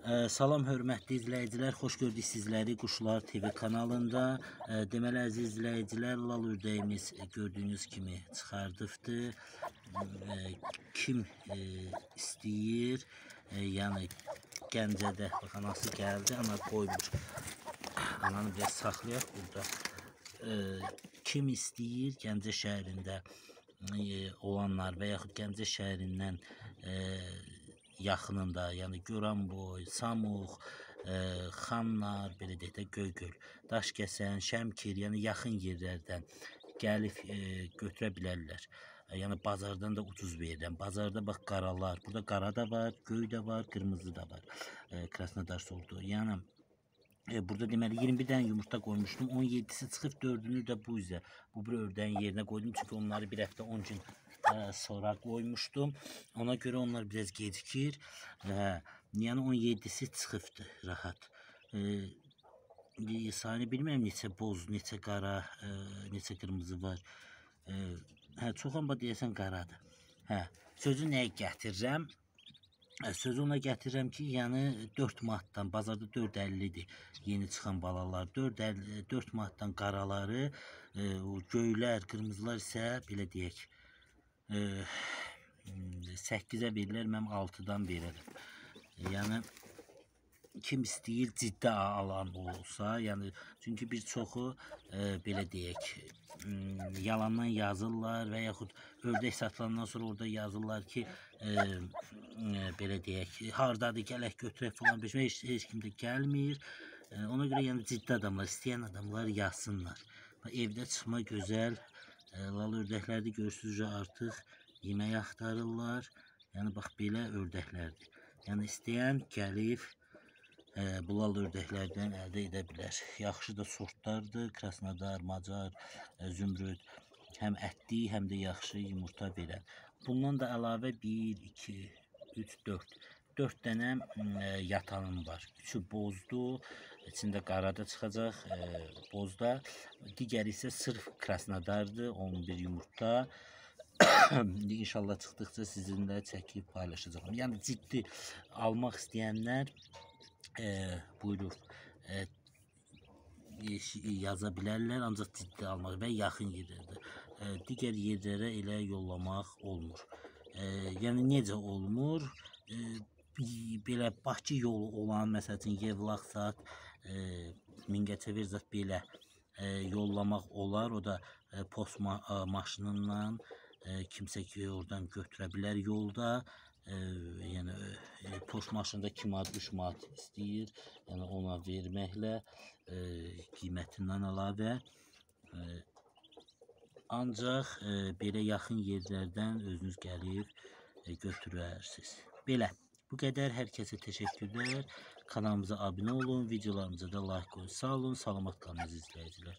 Salam hörmətli izləyicilər, xoş gördük sizləri Quşlar TV kanalında. Deməli əziz izləyicilər, lal ördəyimiz gördüyünüz kimi çıxardıbdır. Kim istəyir, yəni Gəncədə, bax anası gəldi, ana qoymuş. Ananı biraz saxlayaq burada. Kim istəyir Gəncə şəhərində olanlar və yaxud Gəncə şəhərindən yaxınında, yəni Goranboy, Samux, Xanlar, belə deyək də Göygöl, Daşkəsən, Şəmkir, yəni yaxın yerlərdən gəlib götürə bilərlər. Yəni bazardan da ucuz verirəm. Bazarda bax qaralar, burada qara da var, göy də var, qırmızı da var. Krasnodar sortu. Yəni burada deməli 21 dənə yumurta qoymuşdum. 17-si çıxıb, 4-ünü də bu üzə, bu bir ördəyin yerinə qoydum. Çünki onları bir həftə 10 gün sonra qoymuşdum. Ona görə onlar biraz gecikir. Yəni 17-si çıxıbdı rahat. Sayını bilmirəm neçə boz, neçə qara, neçə qırmızı var. Çox amma deyəsən qaradır. Sözü nəyə gətirirəm? Sözü ona gətirirəm ki, yəni 4 manatdan, bazarda 4.50-dir yeni çıxan balalar. 4 manatdan qaraları, göylər, qırmızılar isə belə deyək 8-ə verirlər, mən 6-dan verərəm. Yəni kim istəyir ciddi alan olsa, yəni çünki bir çoxu belə deyək yalandan yazırlar və yaxud ördək satılandan sonra orada yazırlar ki, belə deyək, hardadır, gələk götürək falan, heç kim də gəlmir. Ona görə yəni ciddi adamlar, istəyən adamlar yazsınlar. Evdə çıxma gözəl, lal ördəklərdə görürsünüz artıq yemək axtarırlar. Yəni bax belə ördəklərdir. Yəni istəyən gəlib bu lal ördəklərdən əldə edə bilər. Yaxşı da sortlardır, Krasnodar, Macar, Zümrüd. Həm ətli, həm də yaxşı yumurta verər. Bundan da əlavə 1, 2, 3, 4. 4 dənə yatanım var. 3-ü bozdur, içində qara da çıxacaq, bozda. Digəri isə sırf Krasnodardır, 11 yumurta. İnşallah çıxdıqca sizinlə çəkib paylaşacağım. Yəni ciddi almaq istəyənlər buyurur yaza bilərlər, ancaq ciddi almaq və yaxın yerlərdə. Digər yerlərə elə yollamaq olmur. Yəni necə olmur? Belə Bakı yolu olan, məsəl üçün Yevlaxsat, Mingəçevir belə yollamaq olar. O da post maşınından kimsə ki oradan götürə bilər yolda. Yəni post maşında 2 manat, 3 manat istəyir. Yəni ona verməklə qiymətindən əlavə. Ancaq belə yaxın yerlərdən özünüz gəlib götürərsiniz. Belə. Bu qədər. Hər kəsə təşəkkürlər. Kanalımıza abunə olun, videolarımıza da like qoyun. Sağ olun, salamat qalın izləyicilər.